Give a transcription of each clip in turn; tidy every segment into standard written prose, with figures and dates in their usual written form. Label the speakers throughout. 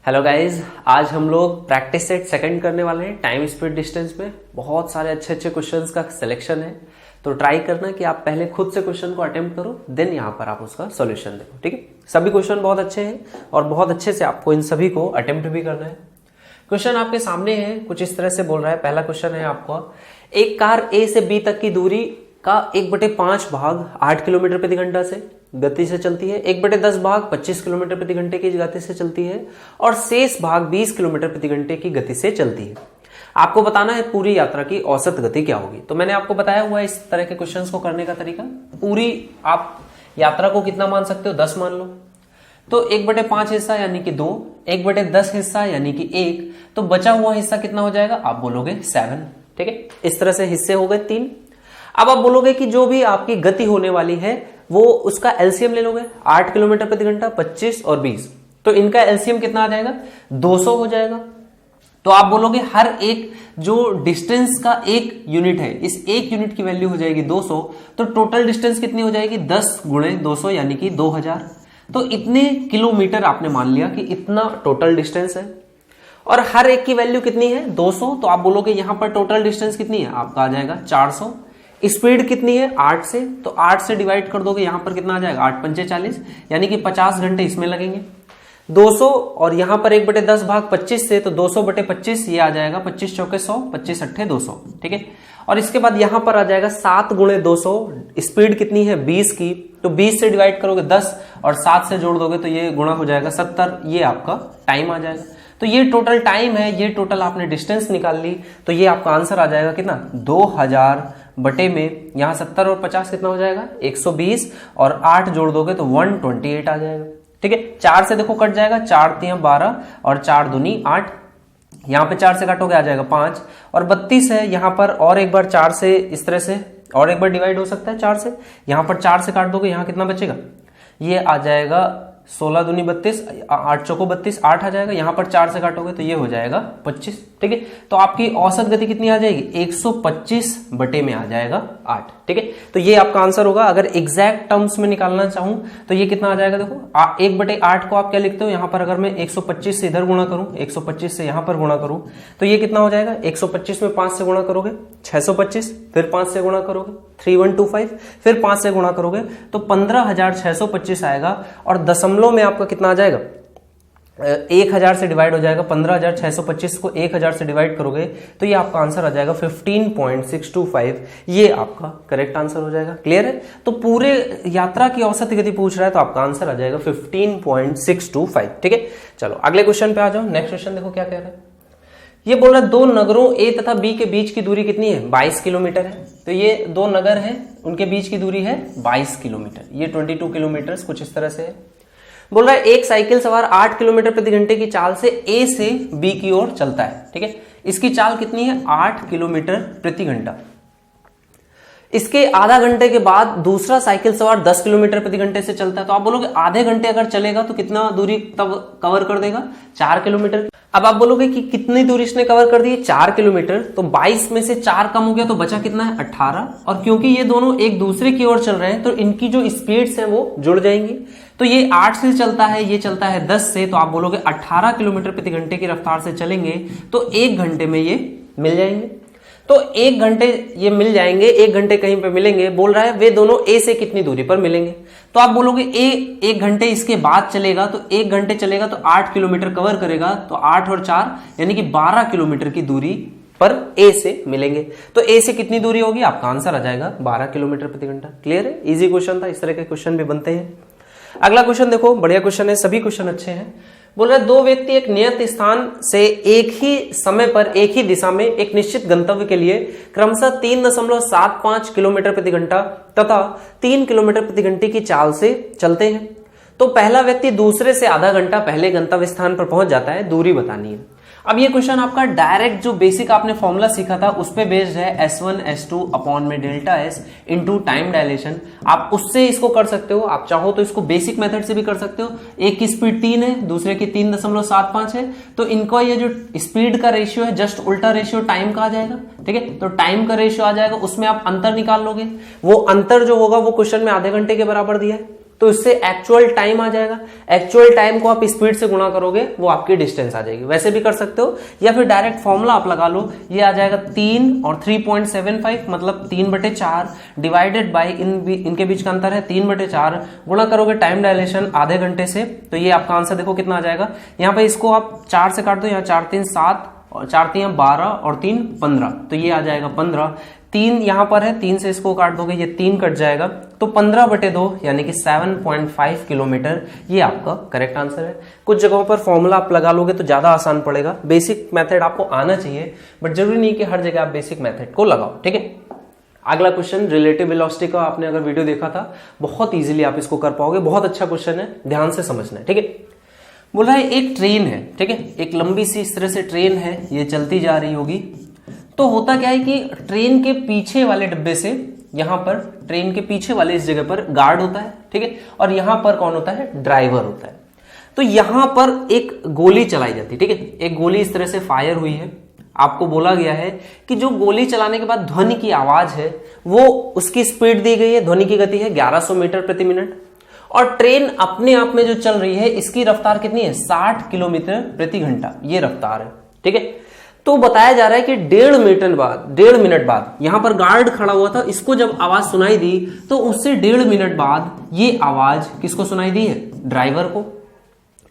Speaker 1: Hello guys, आज हम लोग प्रैक्टिस सेट सेकंड करने वाले हैं टाइम स्पीड डिस्टेंस में। बहुत सारे अच्छे अच्छे क्वेश्चंस का सिलेक्शन है, तो ट्राई करना कि आप पहले खुद से क्वेश्चन को अटेम्प्ट करो, देन यहाँ पर आप उसका सॉल्यूशन देखो। ठीक है, सभी क्वेश्चन बहुत अच्छे हैं और बहुत अच्छे से आपको इन सभी को अटेम्प्ट भी करना है। क्वेश्चन आपके सामने है, कुछ इस तरह से बोल रहा है। पहला क्वेश्चन है आपका, एक कार ए से बी तक की दूरी का 1/5 भाग 8 किलोमीटर प्रति घंटा से गति से चलती है, 1/10 भाग 25 किलोमीटर प्रति घंटे की गति से चलती है और शेष भाग 20 किलोमीटर प्रति घंटे की गति से चलती है। आपको बताना है पूरी यात्रा की औसत गति क्या होगी। तो मैंने आपको बताया हुआ है इस तरह के क्वेश्चंस को करने का तरीका। पूरी आप यात्रा को कितना मान सकते हो, 10 मान लो। तो 1/5 हिस्सा यानी कि 2, 1/10 हिस्सा यानी कि 1, तो बचा हुआ हिस्सा कितना हो जाएगा, आप बोलोगे 7। ठीक है, इस तरह से हिस्से हो गए 3। अब आप बोलोगे कि जो भी आपकी गति होने वाली है वो उसका एलसीएम ले लोगे। 8 किलोमीटर प्रति घंटा, 25 और 20, तो इनका एलसीएम कितना आ जाएगा, 200 हो जाएगा। तो आप बोलोगे हर एक जो डिस्टेंस का एक यूनिट है, इस एक यूनिट की वैल्यू हो जाएगी 200, तो टोटल डिस्टेंस कितनी हो जाएगी, 10 × 200 यानी कि 2000। तो इतने किलोमीटर आपने मान लिया कि इतना टोटल डिस्टेंस है और हर एक की वैल्यू कितनी है, 200। तो आप बोलोगे यहां पर टोटल डिस्टेंस कितनी है, आपका आ जाएगा 400। स्पीड कितनी है, 8 से, तो 8 से डिवाइड कर दोगे, यहां पर कितना आ जाएगा, 8 × 5 = 40, यानी कि 50 घंटे इसमें लगेंगे। 200 और यहां पर 1/10 भाग 25 से, तो 200/25 ये आ जाएगा 25 × 4 = 100, 25 × 8 = 200। ठीक है, और इसके बाद यहां पर आ जाएगा 7 × 200। स्पीड कितनी है, 20 की, तो 20 से डिवाइड करोगे 10 और 7 से जोड़ दोगे तो ये गुणा हो जाएगा 70। ये आपका टाइम आ जाएगा। तो ये टोटल टाइम है, ये टोटल आपने डिस्टेंस निकाल ली, तो ये आपका आंसर आ जाएगा कितना, 2000 बटे में यहाँ 70 और 50 कितना हो जाएगा, 120 और 8 जोड़ दोगे तो 128 आ जाएगा। ठीक है, 4 से देखो कट जाएगा, 4 × 3 = 12 और 4 दूनी 8, यहाँ पे 4 से काटोगे आ जाएगा 5 और 32 है। यहाँ पर और एक बार 4 से इस तरह से और एक बार डिवाइड हो सकता है 4 से, यहाँ पर 4 से काट दोगे, यहाँ कितना बचेगा, ये आ जाएगा 16 दूनी 32, 8 चौको 32, 8 आ जाएगा। यहाँ पर 4 से काटोगे तो ये हो जाएगा 25। ठीक है, तो आपकी औसत गति कितनी आ जाएगी, 125 बटे में आ जाएगा 8। ठीक है, तो ये आपका आंसर होगा। अगर एग्जैक्ट टर्म्स में निकालना चाहूं तो ये कितना आ जाएगा, देखो 1/8 को आप क्या लिखते हो, यहाँ पर अगर मैं 125 से इधर गुणा करूं, 125 से यहाँ पर गुणा करूं, तो ये कितना हो जाएगा, 125 में 5 से गुणा करोगे 625, फिर 5 से गुणा करोगे 3125, फिर 5 से गुणा करोगे तो 15625 आएगा। और दशमलव में आपका कितना आ जाएगा, 1000 से डिवाइड हो जाएगा। 15625 को 1000 से डिवाइड करोगे तो ये आपका आंसर आ जाएगा 15.625। ये आपका करेक्ट आंसर हो जाएगा। क्लियर है, तो पूरे यात्रा की औसत गति पूछ रहा है तो आपका आंसर आ जाएगा 15.625। ठीक है, चलो अगले क्वेश्चन पे आ जाओ। नेक्स्ट क्वेश्चन देखो क्या कह रहा है। ये बोल रहा है दो नगरों ए तथा बी के बीच की दूरी कितनी है, 22 किलोमीटर है। तो ये दो नगर हैं, उनके बीच की दूरी है 22 किलोमीटर, ये 22 किलोमीटर कुछ इस तरह से है। बोल रहा है एक साइकिल सवार 8 किलोमीटर प्रति घंटे की चाल से ए से बी की ओर चलता है। ठीक है, इसकी चाल कितनी है, 8 किलोमीटर प्रति घंटा। इसके आधा घंटे के बाद दूसरा साइकिल सवार 10 किलोमीटर प्रति घंटे से चलता है। तो आप बोलोगे आधे घंटे अगर चलेगा तो कितना दूरी तब कवर कर देगा, 4 किलोमीटर। अब आप बोलोगे कि कितनी दूरी इसने कवर कर दी, 4 किलोमीटर, तो 22 में से 4 कम हो गया तो बचा कितना है, 18। और क्योंकि ये दोनों एक दूसरे की ओर चल रहे हैं तो इनकी जो स्पीड्स हैं वो जुड़ जाएंगी। तो ये 8 से चलता है, ये चलता है 10 से, तो आप बोलोगे 18 किलोमीटर प्रति घंटे की रफ्तार से चलेंगे तो 1 घंटे में ये मिल जाएंगे। तो 1 घंटे ये मिल जाएंगे, 1 घंटे कहीं पे मिलेंगे। बोल रहा है वे दोनों ए से कितनी दूरी पर मिलेंगे। तो आप बोलोगे ए 1 घंटे इसके बाद चलेगा, तो 1 घंटे चलेगा तो 8 किलोमीटर कवर करेगा, तो 8 और 4 यानी कि 12 किलोमीटर की दूरी पर ए से मिलेंगे। तो ए से कितनी दूरी होगी, आपका आंसर आ जाएगा 12 किलोमीटर प्रति घंटा। क्लियर है, इजी क्वेश्चन था, इस तरह के क्वेश्चन भी बनते हैं। अगला क्वेश्चन देखो, बढ़िया क्वेश्चन है, सभी क्वेश्चन अच्छे हैं। बोल रहे दो व्यक्ति एक नियत स्थान से एक ही समय पर एक ही दिशा में एक निश्चित गंतव्य के लिए क्रमशः 3.75 किलोमीटर प्रति घंटा तथा 3 किलोमीटर प्रति घंटे की चाल से चलते हैं। तो पहला व्यक्ति दूसरे से आधा घंटा पहले गंतव्य स्थान पर पहुंच जाता है, दूरी बतानी है। अब ये क्वेश्चन आपका डायरेक्ट जो बेसिक आपने फॉर्मूला सीखा था उस पे बेस्ड है, S1 S2 अपॉन में delta S into time dilation. आप उससे इसको कर सकते हो, आप चाहो तो इसको बेसिक मेथड से भी कर सकते हो। एक की स्पीड 3 है, दूसरे की 3.75 है, तो इनको ये जो स्पीड का रेशियो है जस्ट उल्टा रेशियो टाइम का आ जाएगा। ठीक है, तो टाइम का रेशियो आ जाएगा, उसमें आप अंतर निकाल लोगे। वो अंतर जो होगा वो क्वेश्चन में आधे घंटे के बराबर दिया है। तो इससे एक्चुअल टाइम आ जाएगा। एक्चुअल टाइम को आप स्पीड से गुणा करोगे, वो आपकी डिस्टेंस आ जाएगी। वैसे भी कर सकते हो, या फिर डायरेक्ट फॉर्मूला आप लगा लो, ये आ जाएगा 3 और 3.75, मतलब 3/4 डिवाइडेड बाई इनके बीच का अंतर है 3/4, गुणा करोगे टाइम डायलेशन आधे घंटे से, तो ये आपका आंसर देखो कितना आ जाएगा। यहाँ पे इसको आप 4 से काट दो, यहाँ 4 3 7 और 4 3 12 और 3 15, तो ये आ जाएगा 15। 3 यहां पर है, 3 से इसको काट दोगे, ये 3 कट जाएगा, तो 15/2 यानी कि 7.5 किलोमीटर, ये आपका करेक्ट आंसर है। कुछ जगहों पर फॉर्मूला आप लगा लोगे तो ज्यादा आसान पड़ेगा। बेसिक मेथड आपको आना चाहिए, बट जरूरी नहीं कि हर जगह आप बेसिक मेथड को लगाओ, ठीक है। अगला क्वेश्चन रिलेटिव वेलोसिटी का, आपने अगर वीडियो देखा था, बहुत इजीली आप इसको कर पाओगे। बहुत अच्छा क्वेश्चन है, ध्यान से समझना है, ठीक है। बोल रहा है एक ट्रेन है, ठीक है, एक लंबी सी इस तरह से ट्रेन है, ये चलती जा रही होगी। तो होता क्या है कि ट्रेन के पीछे वाले डिब्बे से, यहां पर ट्रेन के पीछे वाले इस जगह पर गार्ड होता है, ठीक है, और यहां पर कौन होता है, ड्राइवर होता है। तो यहां पर एक गोली चलाई जाती है, ठीक है, एक गोली इस तरह से फायर हुई है। आपको बोला गया है कि जो गोली चलाने के बाद ध्वनि की आवाज है, वो उसकी स्पीड दी गई है, ध्वनि की गति है 1100 मीटर प्रति मिनट, और ट्रेन अपने आप में जो चल रही है, इसकी रफ्तार कितनी है, 60 किलोमीटर प्रति घंटा, ये रफ्तार है, ठीक है। तो बताया जा रहा है कि 1.5 मिनट बाद यहां पर गार्ड खड़ा हुआ था, इसको जब आवाज सुनाई दी, तो उससे 1.5 मिनट बाद ये आवाज किसको सुनाई दी है, ड्राइवर को।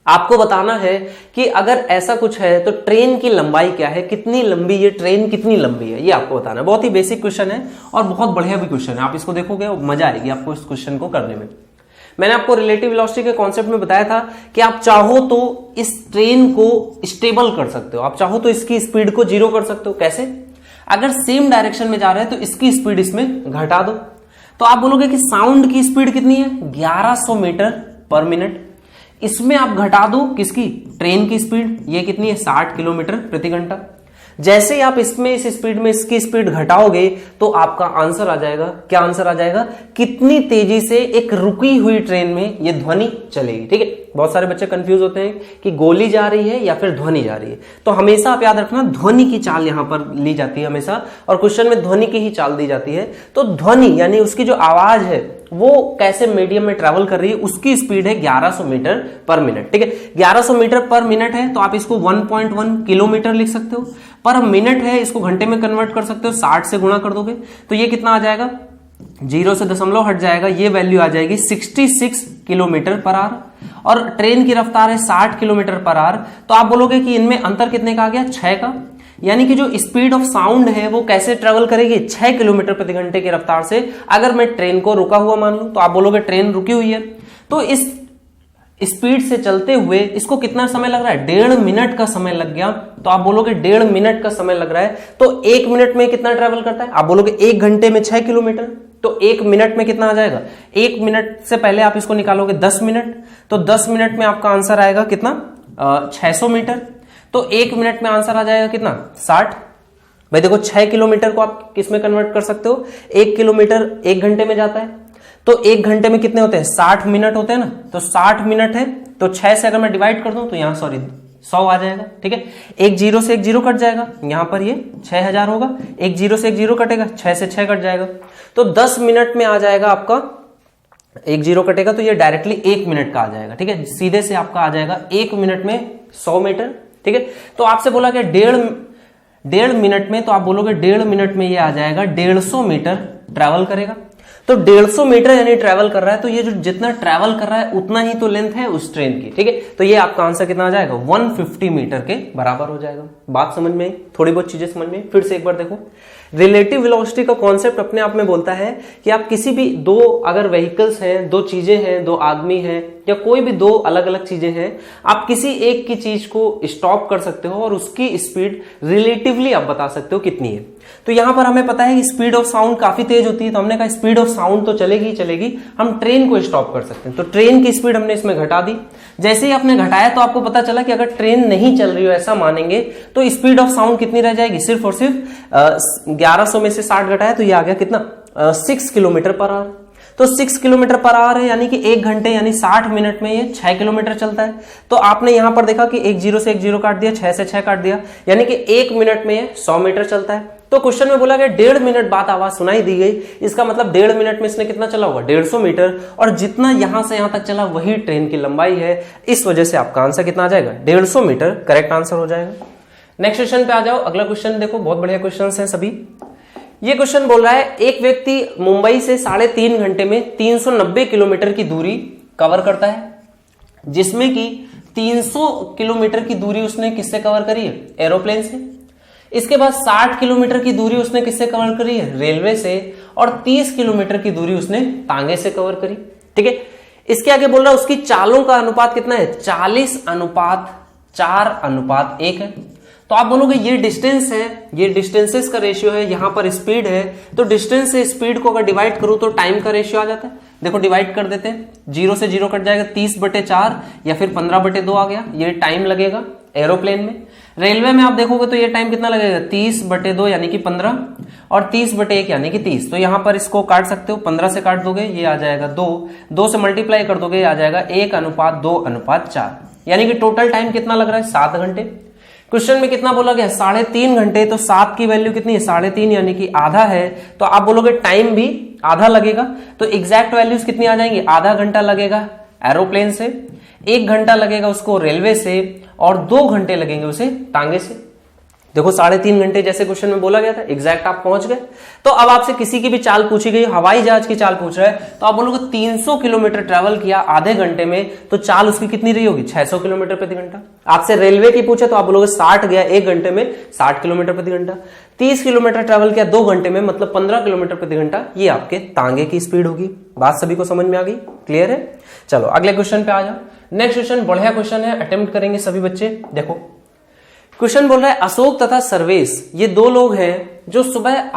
Speaker 1: आपको बताना है कि अगर ऐसा कुछ है तो ट्रेन की लंबाई क्या है, कितनी लंबी ये ट्रेन कितनी लंबी है, ये आपको बताना है। बहुत ही बेसिक क्वेश्चन है और बहुत बढ़िया भी क्वेश्चन है। आप इसको देखोगे और मजा आएगी आपको इस क्वेश्चन को करने में। मैंने आपको रिलेटिव वेलोसिटी के कॉन्सेप्ट में बताया था कि आप चाहो तो इस ट्रेन को स्टेबल कर सकते हो, आप चाहो तो इसकी स्पीड को 0 कर सकते हो। कैसे? अगर सेम डायरेक्शन में जा रहे हैं तो इसकी स्पीड इसमें घटा दो, तो आप बोलोगे कि साउंड की स्पीड कितनी है, 1100 मीटर पर मिनट। इसमें आप घटा दो किसकी, ट्रेन की स्पीड, ये कितनी है, 60 किलोमीटर प्रति घंटा। जैसे ही आप इसमें इस स्पीड में इसकी स्पीड घटाओगे तो आपका आंसर आ जाएगा, क्या आंसर आ जाएगा, कितनी तेजी से एक रुकी हुई ट्रेन में ये ध्वनि चलेगी, ठीक है। बहुत सारे बच्चे कंफ्यूज होते हैं कि गोली जा रही है या फिर ध्वनि जा रही है, तो हमेशा आप याद रखना ध्वनि की चाल यहां पर ली जाती है हमेशा, और क्वेश्चन में ध्वनि की ही चाल दी जाती है। तो ध्वनि यानी उसकी जो आवाज है वो कैसे मीडियम में ट्रेवल कर रही है, उसकी स्पीड है 1100 मीटर पर मिनट, ठीक है। 1100 मीटर पर मिनट है तो आप इसको 1.1 किलोमीटर लिख सकते हो। पर मिनट है, इसको घंटे में कन्वर्ट कर सकते हो, 60 से गुणा कर दोगे तो ये कितना आ जाएगा, 0 से दशमलव हट जाएगा, ये वैल्यू आ जाएगी 66 किलोमीटर पर आवर, और ट्रेन की रफ्तार है 60 किलोमीटर पर आवर। तो आप बोलोगे कि इनमें अंतर कितने का आ गया, 6 का। यानी कि जो स्पीड ऑफ साउंड है वो कैसे ट्रेवल करेगी, 6 किलोमीटर प्रति घंटे की रफ्तार से। अगर मैं ट्रेन को रुका हुआ मान लूं तो आप बोलोगे ट्रेन रुकी हुई है, तो इस स्पीड से चलते हुए इसको कितना समय लग रहा है, 1.5 मिनट का समय लग गया। तो आप बोलोगे 1.5 मिनट का समय लग रहा है, तो 1 मिनट में कितना ट्रेवल करता है, आप बोलोगे 1 घंटे में 6 किलोमीटर, तो 1 मिनट में कितना आ जाएगा, 1 मिनट से पहले आप इसको निकालोगे 10 मिनट, तो 10 मिनट में आपका आंसर आएगा कितना, 600 मीटर। तो 1 मिनट में आंसर आ जाएगा कितना, 60। भाई देखो 6 किलोमीटर को आप किसमें कन्वर्ट कर सकते हो, 1 किलोमीटर 1 घंटे में जाता है, तो 1 घंटे में कितने होते हैं, 60 मिनट होते हैं ना। तो 60 मिनट है, तो 6 से अगर मैं डिवाइड कर दूं तो यहां 100 आ जाएगा, ठीक है। एक 0 से एक 0 कट जाएगा, यहां पर ये 6000 होगा, एक 0 से एक 0 कटेगा, 6 से 6 कट जाएगा, तो 10 मिनट में आ जाएगा आपका, एक 0 कटेगा तो ये डायरेक्टली 1 मिनट का आ जाएगा, ठीक है। सीधे से आपका आ जाएगा 1 मिनट में 100 मीटर, ठीक है। तो आपसे बोला कि 1.5 मिनट में, तो आप बोलोगे 1.5 मिनट में ये आ जाएगा 150 मीटर ट्रैवल करेगा। तो 150 मीटर यानी ट्रैवल कर रहा है, तो ये जो जितना ट्रैवल कर रहा है उतना ही तो लेंथ है उस ट्रेन की, ठीक है। तो ये आपका आंसर कितना आ जाएगा, 150 मीटर के बराबर हो जाएगा। बात समझ में आई, थोड़ी बहुत चीजें समझ में, फिर से एक बार देखो। रिलेटिव वेलोसिटी का कॉन्सेप्ट अपने आप में बोलता है कि आप किसी भी दो अगर व्हीकल्स हैं, दो चीजें हैं, दो आदमी हैं, या कोई भी दो अलग अलग चीजें हैं, आप किसी एक की चीज को स्टॉप कर सकते हो और उसकी स्पीड रिलेटिवली आप बता सकते हो कितनी है। तो यहां पर हमें पता है कि स्पीड ऑफ साउंड काफी तेज होती है, तो हमने कहा स्पीड ऑफ साउंड तो चलेगी ही चलेगी, हम ट्रेन को स्टॉप कर सकते हैं। तो ट्रेन की स्पीड हमने इसमें घटा दी। जैसे ही आपने घटाया तो आपको पता चला कि अगर ट्रेन नहीं चल रही हो ऐसा मानेंगे तो स्पीड ऑफ साउंड कितनी रह जाएगी, सिर्फ और सिर्फ 1100 में से 60 घटाया तो ये आ गया कितना, 6 किलोमीटर पर आवर। तो 6 किलोमीटर पर आवर है, यानी कि 1 घंटे यानी 60 मिनट में ये 6 किलोमीटर चलता है। तो आपने यहां पर देखा कि एक 0 से एक 0 काट दिया, 6 से 6 काट दिया, यानी कि 1 मिनट में ये 100 मीटर चलता है। तो क्वेश्चन में बोला गया 1.5 मिनट बाद आवाज सुनाई दी गई, इसका मतलब 1.5 मिनट में इसने कितना चला होगा 150 मीटर, और जितना यहां से यहां तक चला वही ट्रेन की लंबाई है। इस वजह से आपका आंसर कितना आ जाएगा 150 मीटर, करेक्ट आंसर हो जाएगा। नेक्स्ट क्वेश्चन पे आ जाओ। अगला क्वेश्चन देखो, बहुत बढ़िया क्वेश्चन है सभी। ये क्वेश्चन बोल रहा है एक व्यक्ति मुंबई से 3.5 घंटे में 390 किलोमीटर की दूरी कवर करता है, जिसमें कि 300 किलोमीटर की दूरी उसने किससे कवर करी है, एरोप्लेन से। इसके बाद 60 किलोमीटर की दूरी उसने किससे कवर करी है, रेलवे से, और 30 किलोमीटर की दूरी उसने तांगे से कवर करी। ठीक है, इसके आगे बोल रहा है उसकी चालों का अनुपात कितना है, 40:4:1 है। तो आप बोलोगे ये डिस्टेंस है, ये डिस्टेंसेस का रेशियो है, यहां पर स्पीड है, तो डिस्टेंस से स्पीड को अगर डिवाइड करूं तो टाइम का रेशियो आ जाता है। देखो डिवाइड कर देते हैं, 0 से 0 कट जाएगा, 30/4 या फिर 15/2 आ गया, ये टाइम लगेगा एरोप्लेन में। रेलवे में आप देखोगे तो ये टाइम कितना लगेगा, 30/2 यानी कि 15, और 30/1 यानी कि 30। तो यहां पर इसको काट सकते हो, 15 से काट दोगे ये आ जाएगा 2 से मल्टीप्लाई कर दोगे आ जाएगा 1:2:4, यानी कि टोटल टाइम कितना लग रहा है 7 घंटे। क्वेश्चन में कितना बोला गया 3.5 घंटे, तो 7 की वैल्यू कितनी है 3.5 यानी कि आधा है, तो आप बोलोगे टाइम भी आधा लगेगा। तो एग्जैक्ट वैल्यूज कितनी आ जाएंगी, आधा घंटा लगेगा एरोप्लेन से, 1 घंटा लगेगा उसको रेलवे से, और 2 घंटे लगेंगे उसे तांगे से। देखो 3.5 घंटे जैसे क्वेश्चन में बोला गया था, एग्जैक्ट आप पहुंच गए। तो अब आपसे किसी की भी चाल पूछी गई, हवाई जहाज की चाल पूछ रहा है, तो आप बोलोगे 300 किलोमीटर ट्रेवल किया आधे घंटे में, तो चाल उसकी कितनी रही होगी 600 किलोमीटर प्रति घंटा। आपसे रेलवे की पूछे तो आप बोलोगे 60 गया 1 घंटे में 60 किलोमीटर प्रति घंटा। 30 किलोमीटर ट्रेवल किया 2 घंटे में, मतलब 15 किलोमीटर प्रति घंटा, ये आपके तांगे की स्पीड होगी। बात सभी को समझ में आ गई, क्लियर है। चलो अगले क्वेश्चन पे आ जाओ। नेक्स्ट क्वेश्चन बढ़िया क्वेश्चन है, अटेम्प्ट करेंगे सभी बच्चे। देखो क्वेश्चन बोल रहा है अशोक तथा सर्वेश, ये 2 लोग हैं जो सुबह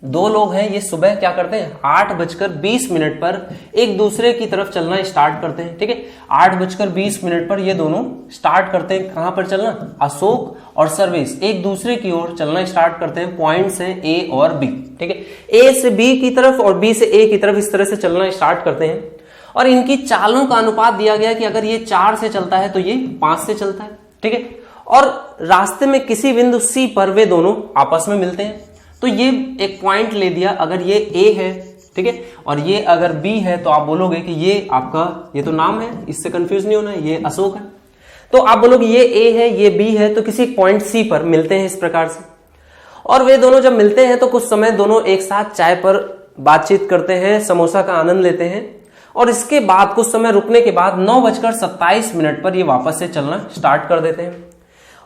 Speaker 1: 2 लोग हैं, ये सुबह क्या करते हैं 8:20 पर एक दूसरे की तरफ चलना स्टार्ट करते हैं। ठीक है, 8:20 पर ये दोनों स्टार्ट करते हैं कहां पर चलना, अशोक और सर्वेश एक दूसरे की ओर चलना स्टार्ट करते हैं। पॉइंट्स हैं ए और बी। ठीक है, ए से बी की तरफ और बी से ए की तरफ इस तरह से चलना स्टार्ट करते हैं, और इनकी चालों का अनुपात दिया गया कि अगर ये 4 से चलता है तो ये 5 से चलता है। ठीक है, और रास्ते में किसी बिंदु सी पर वे दोनों आपस में मिलते हैं। तो ये एक पॉइंट ले दिया, अगर ये ए है, ठीक है, और ये अगर बी है, तो आप बोलोगे कि ये आपका, ये तो नाम है, इससे कंफ्यूज नहीं होना है, ये अशोक है। तो आप बोलोगे ये ए है, ये बी है, तो किसी पॉइंट सी पर मिलते हैं इस प्रकार से। और वे दोनों जब मिलते हैं तो कुछ समय दोनों एक साथ चाय पर बातचीत करते हैं, समोसा का आनंद लेते हैं, और इसके बाद कुछ समय रुकने के बाद 9:27 पर ये वापस से चलना स्टार्ट कर देते हैं,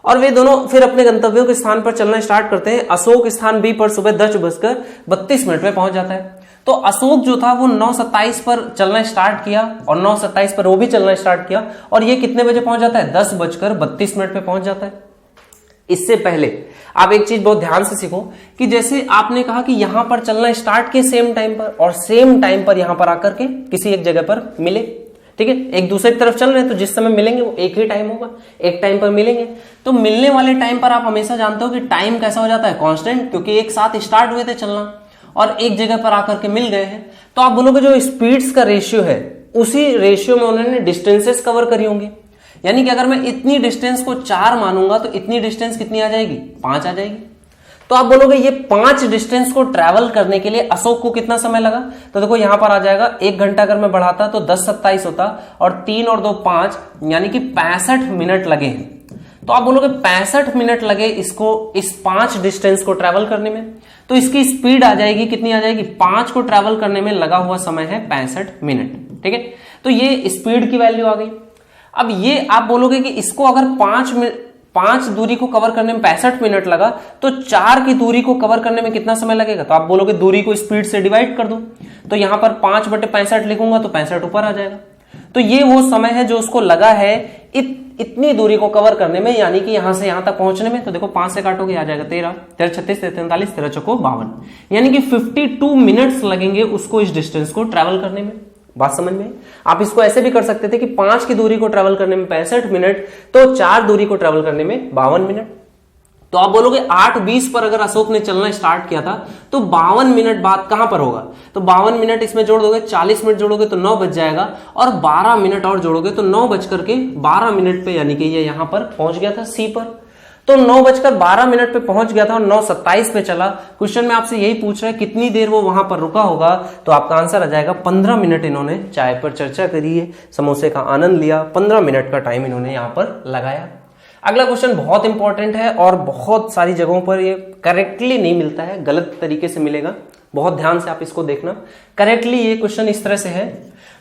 Speaker 1: और वे दोनों फिर अपने गंतव्यों के स्थान पर चलना स्टार्ट करते हैं। अशोक स्थान बी पर सुबह 10:32 पे पहुंच जाता है। तो अशोक जो था वो 9:27 पर चलना स्टार्ट किया, और 9:27 पर वो भी चलना स्टार्ट किया, और ये कितने बजे पहुंच जाता है 10:32 पे पहुंच जाता है। इससे पहले आप एक चीज बहुत ध्यान से सीखो कि जैसे आपने कहा कि यहां पर चलना स्टार्ट किए सेम टाइम पर, और सेम टाइम पर यहां पर आकर के किसी एक जगह पर मिले। ठीक है, एक दूसरे की तरफ चल रहे हैं, तो जिस समय मिलेंगे वो एक ही टाइम होगा, एक टाइम पर मिलेंगे। तो मिलने वाले टाइम पर आप हमेशा जानते हो कि टाइम कैसा हो जाता है कांस्टेंट, क्योंकि एक साथ स्टार्ट हुए थे चलना और एक जगह पर आकर के मिल गए हैं। तो आप बोलोगे जो स्पीड्स का रेशियो है उसी रेशियो में उन्होंने डिस्टेंसेस कवर करी होंगी। यानी कि अगर मैं इतनी डिस्टेंस को 4 मानूंगा तो इतनी डिस्टेंस कितनी आ जाएगी 5 आ जाएगी। तो आप बोलोगे ये 5 डिस्टेंस को ट्रैवल करने के लिए अशोक को कितना समय लगा, तो देखो यहां पर आ जाएगा 1 घंटा अगर मैं बढ़ाता तो 10:27 होता, और 3 और 2 5, यानी कि 65 मिनट लगे हैं। तो आप बोलोगे 65 मिनट लगे इसको इस 5 डिस्टेंस को ट्रैवल करने में, तो इसकी स्पीड आ जाएगी कितनी आ जाएगी, 5 को ट्रैवल करने में लगा हुआ समय है 65 मिनट। ठीक है, तो ये स्पीड की वैल्यू आ गई। अब ये आप बोलोगे कि इसको अगर 5 दूरी को कवर करने में 65 मिनट लगा, तो 4 की दूरी को कवर करने में कितना समय लगेगा, तो आप बोलोगे दूरी को स्पीड से डिवाइड कर दो, तो यहां पर 5/65 लिखूंगा तो 65 ऊपर आ जाएगा। तो ये वो समय है जो उसको लगा है इतनी दूरी को कवर करने में, यानी कि यहां से यहां तक पहुंचने में। तो देखो 5 से काटोगे आ जाएगा 13, 13 36 43 13 चौको 52, यानी कि 52 मिनट्स लगेंगे उसको इस डिस्टेंस को ट्रैवल करने में। बात समझ में? आप इसको ऐसे भी कर सकते थे कि 5 की दूरी को ट्रैवल करने में 65 मिनट, तो 4 दूरी को ट्रैवल करने में 52 मिनट। तो आप बोलोगे 8:20 पर अगर अशोक ने चलना स्टार्ट किया था, तो 52 मिनट बाद कहां पर होगा, तो 52 मिनट इसमें जोड़ दोगे, 40 मिनट जोड़ोगे तो 9 बज जाएगा, और 12 मिनट और जोड़ोगे तो 9 बज करके 12 मिनट पे, यानी कि ये यहां पर पहुंच गया था सी पर। तो 9:12 पे पहुंच गया था और 9:27 पे चला। क्वेश्चन में आपसे यही पूछ रहा है कितनी देर वो वहां पर रुका होगा, तो आपका आंसर आ जाएगा 15 मिनट। इन्होंने चाय पर चर्चा करी है, समोसे का आनंद लिया, 15 मिनट का टाइम इन्होंने यहां पर लगाया। अगला क्वेश्चन बहुत इंपॉर्टेंट है और बहुत सारी जगहों पर ये करेक्टली नहीं मिलता है, गलत तरीके से मिलेगा, बहुत ध्यान से आप इसको देखना। करेक्टली ये क्वेश्चन इस तरह से है,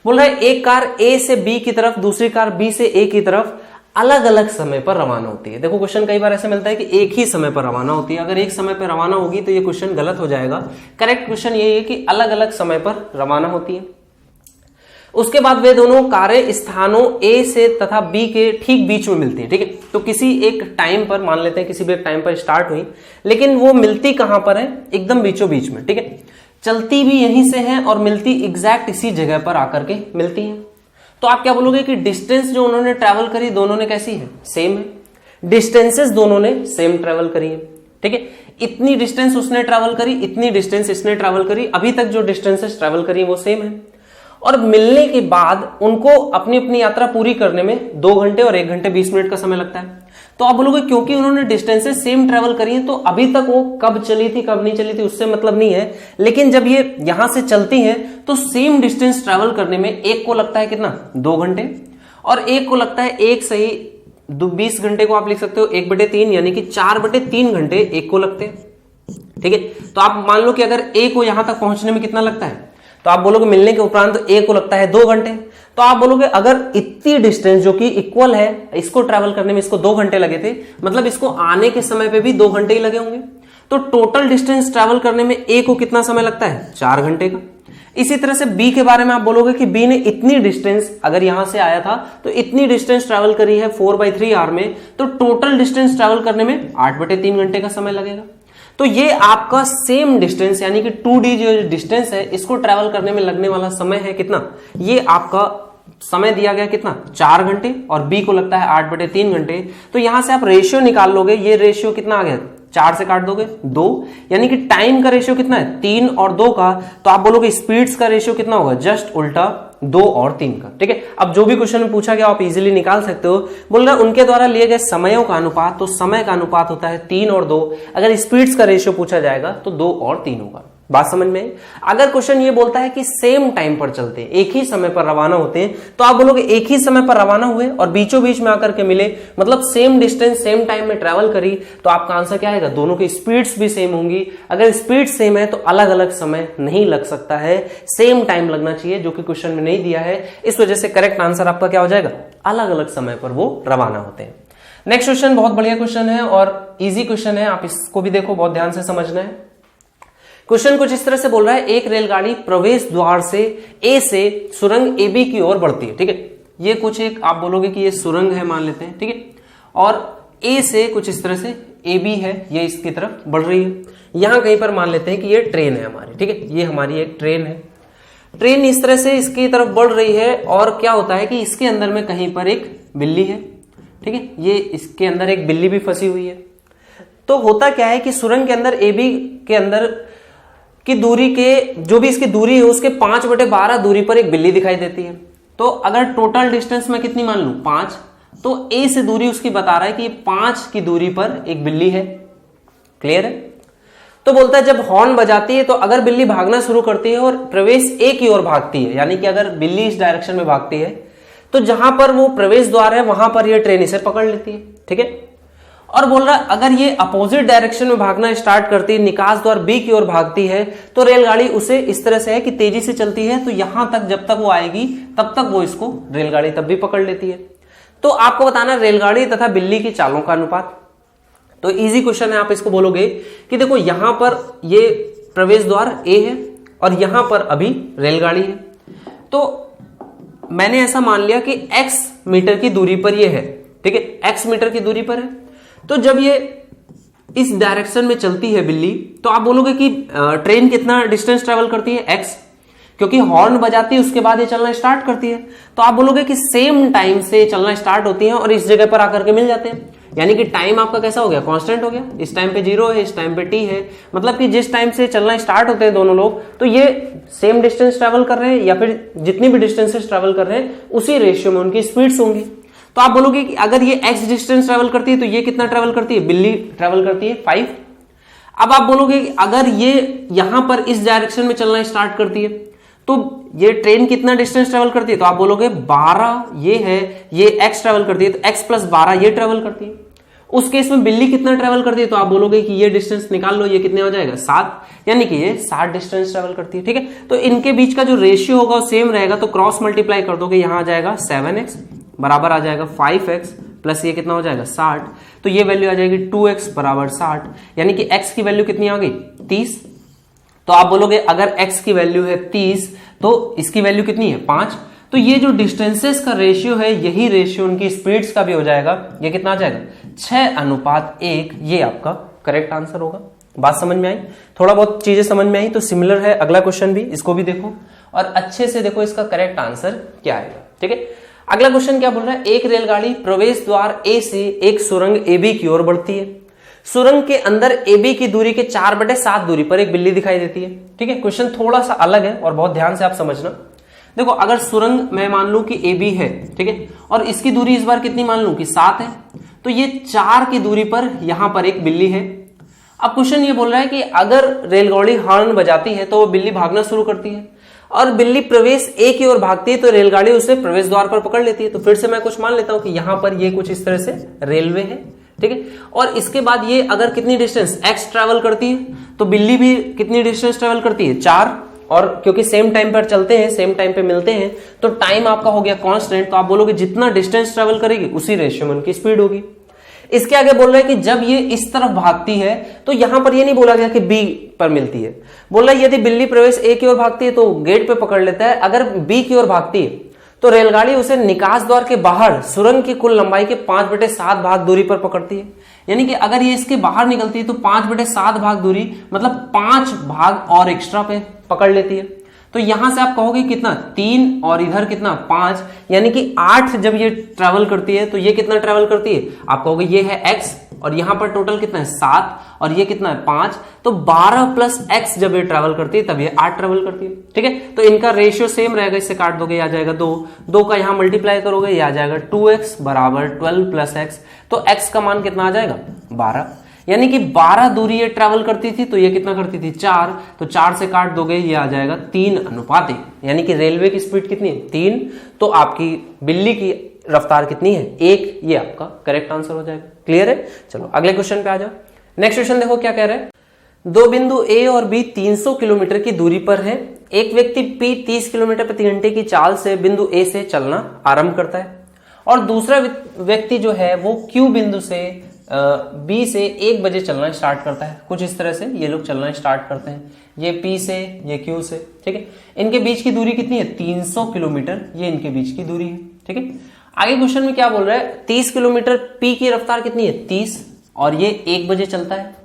Speaker 1: बोल रहा है एक कार ए से बी की तरफ, दूसरी कार बी से ए की तरफ अलग अलग समय पर रवाना होती है। देखो क्वेश्चन कई बार ऐसे मिलता है कि एक ही समय पर रवाना होती है, अगर एक समय पर रवाना होगी तो ये क्वेश्चन गलत हो जाएगा। करेक्ट क्वेश्चन ये है कि अलग अलग समय पर रवाना होती है। उसके बाद वे दोनों कारें स्थानों ए से तथा बी के ठीक बीच में मिलती है, ठीक है। तो किसी एक टाइम पर, मान लेते हैं किसी भी एक टाइम पर स्टार्ट हुई, लेकिन वो मिलती कहां पर है, एकदम बीचों बीच में, ठीक है। चलती भी यहीं से है और मिलती एग्जैक्ट इसी जगह पर आकर के मिलती है। तो आप क्या बोलोगे कि डिस्टेंस जो उन्होंने ट्रैवल करी दोनों ने कैसी है, सेम है। डिस्टेंसेस दोनों ने सेम ट्रैवल करी है, ठीक है। इतनी डिस्टेंस उसने ट्रैवल करी, इतनी डिस्टेंस इसने ट्रैवल करी, अभी तक जो डिस्टेंसेस ट्रैवल करी वो सेम है। और मिलने के बाद उनको अपनी अपनी यात्रा पूरी करने में 2 घंटे और 1 घंटे 20 मिनट का समय लगता है। तो आप बोलोगे क्योंकि उन्होंने डिस्टेंसेस सेम ट्रैवल करी है तो अभी तक वो कब चली थी कब नहीं चली थी उससे मतलब नहीं है, लेकिन जब ये यहां से चलती है तो सेम डिस्टेंस ट्रैवल करने में एक को लगता है कितना, 2 घंटे, और एक को लगता है, एक सही 20 घंटे को आप लिख सकते हो 1/3, यानी कि 4/3 घंटे एक को लगते हैं, ठीक है। तो आप मान लो कि अगर ए को यहां तक पहुंचने में कितना लगता है, तो आप बोलोगे मिलने के उपरांत ए को लगता है 2 घंटे। तो आप बोलोगे अगर इतनी डिस्टेंस जो कि इक्वल है, इसको ट्रैवल करने में इसको 2 घंटे लगे थे, मतलब इसको आने के समय पे भी 2 घंटे ही लगे होंगे। तो टोटल डिस्टेंस ट्रैवल करने में ए को कितना समय लगता है, 4 घंटे का। इसी तरह से बी के बारे में आप बोलोगे कि बी ने इतनी डिस्टेंस, अगर यहां से आया था तो इतनी डिस्टेंस ट्रैवल करी है 4/3 आवर में, तो टोटल डिस्टेंस ट्रैवल करने में 8/3 घंटे का समय लगेगा। तो ये आपका सेम डिस्टेंस यानी कि 2D जो डिस्टेंस है इसको ट्रैवल करने में लगने वाला समय है कितना, ये आपका समय दिया गया कितना, 4 घंटे, और बी को लगता है 8/3 घंटे। तो यहां से आप रेशियो निकाल लोगे, ये रेशियो कितना आ गया, 4 से काट दोगे 2, यानी कि टाइम का रेशियो कितना है, 3 और 2 का। तो आप बोलोगे स्पीड्स का रेशियो कितना होगा, जस्ट उल्टा 2 और 3 का, ठीक है। अब जो भी क्वेश्चन में पूछा गया आप इजीली निकाल सकते हो। बोल रहा है उनके द्वारा लिए गए समयों का अनुपात, तो समय का अनुपात होता है 3 और 2। अगर स्पीड्स का रेशियो पूछा जाएगा तो 2 और 3 होगा। बात समझ में? अगर क्वेश्चन ये बोलता है कि सेम टाइम पर चलते हैं, एक ही समय पर रवाना होते हैं, तो आप बोलोगे एक ही समय पर रवाना हुए और बीचों बीच में आकर के मिले, मतलब सेम डिस्टेंस सेम टाइम में ट्रैवल करी, तो आपका आंसर क्या आएगा, दोनों की स्पीड्स भी सेम होंगी। अगर स्पीड सेम है तो अलग अलग समय नहीं लग सकता है, सेम टाइम लगना चाहिए, जो कि क्वेश्चन में नहीं दिया है। इस वजह से करेक्ट आंसर आपका क्या हो जाएगा, अलग अलग समय पर वो रवाना होते हैं। नेक्स्ट क्वेश्चन बहुत बढ़िया क्वेश्चन है और इजी क्वेश्चन है, आप इसको भी देखो, बहुत ध्यान से समझना है। क्वेश्चन कुछ इस तरह से बोल रहा है, एक रेलगाड़ी प्रवेश द्वार से ए से सुरंग ए बी की ओर बढ़ती है, ठीक है। ये कुछ एक आप बोलोगे कि ये सुरंग है मान लेते हैं, ठीक है, और ए से कुछ इस तरह से ए बी है, ये इसकी तरफ बढ़ रही है। यहां कहीं पर मान लेते हैं कि ये ट्रेन है हमारी, ठीक है, ये हमारी एक ट्रेन है। ट्रेन इस तरह से इसकी तरफ बढ़ रही है और क्या होता है कि इसके अंदर में कहीं पर एक बिल्ली है, ठीक है, ये इसके अंदर एक बिल्ली भी फंसी हुई है। तो होता क्या है कि सुरंग के अंदर ए बी के अंदर की दूरी के, जो भी इसकी दूरी है उसके 5/12 दूरी पर एक बिल्ली दिखाई देती है। तो अगर टोटल डिस्टेंस मैं कितनी मान लूं, 5, तो ए से दूरी उसकी बता रहा है कि 5 की दूरी पर एक बिल्ली है। क्लियर है? तो बोलता है जब हॉर्न बजाती है तो अगर बिल्ली भागना शुरू करती है और प्रवेश ए की ओर भागती है, यानी कि अगर बिल्ली इस डायरेक्शन में भागती है तो जहां पर वो प्रवेश द्वार है वहां पर यह ट्रेन इसे पकड़ लेती है, ठीक है। और बोल रहा अगर ये अपोजिट डायरेक्शन में भागना स्टार्ट करती है, निकास द्वार बी की ओर भागती है, तो रेलगाड़ी उसे इस तरह से है कि तेजी से चलती है, तो यहां तक जब तक वो आएगी तब तक वो इसको रेलगाड़ी तब भी पकड़ लेती है। तो आपको बताना रेलगाड़ी तथा बिल्ली की चालों का अनुपात। तो इजी क्वेश्चन है, आप इसको बोलोगे कि देखो यहां पर ये प्रवेश द्वार ए है और यहां पर अभी रेलगाड़ी है, तो मैंने ऐसा मान लिया कि x मीटर की दूरी पर ये है, ठीक है, x मीटर की दूरी पर है। तो जब ये इस डायरेक्शन में चलती है बिल्ली, तो आप बोलोगे कि ट्रेन कितना डिस्टेंस ट्रेवल करती है, x, क्योंकि हॉर्न बजाती है उसके बाद ये चलना स्टार्ट करती है। तो आप बोलोगे कि सेम टाइम से चलना स्टार्ट होती है और इस जगह पर आकर के मिल जाते हैं, यानी कि टाइम आपका कैसा हो गया, कांस्टेंट हो गया। इस टाइम पे 0 है, इस टाइम पे t है, मतलब कि जिस टाइम से चलना स्टार्ट होते हैं दोनों लोग, तो ये सेम डिस्टेंस ट्रेवल कर रहे हैं या फिर जितनी भी डिस्टेंसेस ट्रेवल कर रहे हैं उसी रेशियो में उनकी स्पीड्स होंगी। तो आप बोलोगे कि अगर ये x डिस्टेंस ट्रेवल करती है तो ये कितना ट्रेवल करती है, बिल्ली ट्रेवल करती है 5। अब आप बोलोगे कि अगर ये यहां पर इस डायरेक्शन में चलना स्टार्ट करती है तो ये ट्रेन कितना डिस्टेंस ट्रेवल करती है, तो आप बोलोगे 12 ये है, ये x ट्रेवल करती है तो x + 12 ये ट्रेवल करती है। उस केस में बिल्ली कितना ट्रेवल करती है, तो आप बोलोगे कि ये डिस्टेंस निकाल लो, ये कितने हो जाएगा 7, यानी कि ये 60 डिस्टेंस ट्रेवल करती है। ठीक है, तो इनके बीच का जो रेशियो होगा वो सेम रहेगा, तो क्रॉस मल्टीप्लाई कर दोगे, यहां आ जाएगा 7x बराबर आ जाएगा 5x प्लस ये कितना हो जाएगा 60, तो ये वैल्यू आ जाएगी 2x बराबर 60, यानी कि x की वैल्यू कितनी आ गई 30। तो आप बोलोगे अगर x की वैल्यू है 30 तो इसकी वैल्यू कितनी है 5, तो ये जो डिस्टेंसेस का रेशियो है यही रेशियो उनकी स्पीड्स का भी हो जाएगा। ये कितना आ जाएगा 6:1, ये आपका करेक्ट आंसर होगा। बात समझ में आई, थोड़ा बहुत चीजें समझ में आई तो सिमिलर है अगला क्वेश्चन भी, इसको भी देखो और अच्छे से देखो इसका करेक्ट आंसर क्या आएगा। ठीक है, अगला क्वेश्चन क्या बोल रहा है, एक रेलगाड़ी प्रवेश द्वार ए से एक सुरंग AB की ओर बढ़ती है। सुरंग के अंदर AB की दूरी के 4/7 दूरी पर एक बिल्ली दिखाई देती है। ठीक है, क्वेश्चन थोड़ा सा अलग है और बहुत ध्यान से आप समझना। देखो अगर सुरंग मैं मान लूं कि AB है, ठीक है, और इसकी दूरी इस बार कितनी मान लूं कि 7 है, तो ये 4 की दूरी पर यहां पर एक बिल्ली है। अब क्वेश्चन ये बोल रहा है कि अगर रेलगाड़ी हॉर्न बजाती है तो वो बिल्ली भागना शुरू करती है और बिल्ली प्रवेश A की ओर भागती है तो रेलगाड़ी उसे प्रवेश द्वार पर पकड़ लेती है। तो फिर से मैं कुछ मान लेता हूं कि यहां पर ये कुछ इस तरह से रेलवे है। ठीक है, और इसके बाद ये अगर कितनी डिस्टेंस x ट्रेवल करती है तो बिल्ली भी कितनी डिस्टेंस ट्रेवल करती है 4, और क्योंकि सेम टाइम पर चलते हैं, सेम टाइम पे मिलते हैं, तो टाइम आपका हो गया कांस्टेंट। तो आप बोलोगे जितना डिस्टेंस ट्रेवल करेगी उसी रेशियो में उनकी स्पीड होगी। इसके आगे बोल रहा है कि जब ये इस तरफ भागती है तो यहां पर ये नहीं बोला गया कि B पर मिलती है, बोल रहा है यदि बिल्ली प्रवेश A की ओर भागती है तो गेट पे पकड़ लेता है, अगर B की ओर भागती है तो रेलगाड़ी उसे निकास द्वार के बाहर सुरंग की कुल लंबाई के 5/7 भाग दूरी पर पकड़ती है। यानी कि अगर ये इसके बाहर निकलती है तो 5/7 भाग दूरी मतलब 5 भाग और एक्स्ट्रा पे पकड़ लेती है। तो यहां से आप कहोगे कितना 3 और इधर कितना 5, यानी कि 8 जब ये ट्रैवल करती है तो ये कितना ट्रैवल करती है, आप कहोगे ये है x और यहां पर टोटल कितना है 7 और ये कितना है 5, तो 12 + x जब ये ट्रैवल करती है तब ये 8 ट्रैवल करती है। ठीक है, तो इनका रेशियो सेम रहेगा, इससे काट दोगे आ जाएगा 2 का यहां मल्टीप्लाई करोगे ये आ जाएगा 2x बराबर 12 + x, तो x का मान कितना आ जाएगा 12, यानी कि 12 दूरी ये ट्रैवल करती थी तो ये कितना करती थी 4, तो 4 से काट दोगे ये आ जाएगा 3:1, यानी कि रेलवे की स्पीड कितनी है 3, तो आपकी बिल्ली की रफ्तार कितनी है 1, ये आपका करेक्ट आंसर हो जाएगा। क्लियर है, चलो अगले क्वेश्चन पे आ जाओ। नेक्स्ट क्वेश्चन देखो क्या कह रहा है, दो बिंदु A और B 300 किलोमीटर की दूरी पर है। एक व्यक्ति P 30 किलोमीटर प्रति घंटे की चाल से बिंदु A से चलना आरंभ करता है और दूसरा व्यक्ति जो है वो Q बिंदु से B से 1 बजे चलना स्टार्ट करता है। कुछ इस तरह से ये लोग चलना स्टार्ट करते हैं, ये P से ये Q से। ठीक है, इनके बीच की दूरी कितनी है 300 किलोमीटर, ये इनके बीच की दूरी है। ठीक है, आगे क्वेश्चन में क्या बोल रहा है 30 किलोमीटर P की रफ्तार कितनी है 30 और ये 1 बजे चलता है,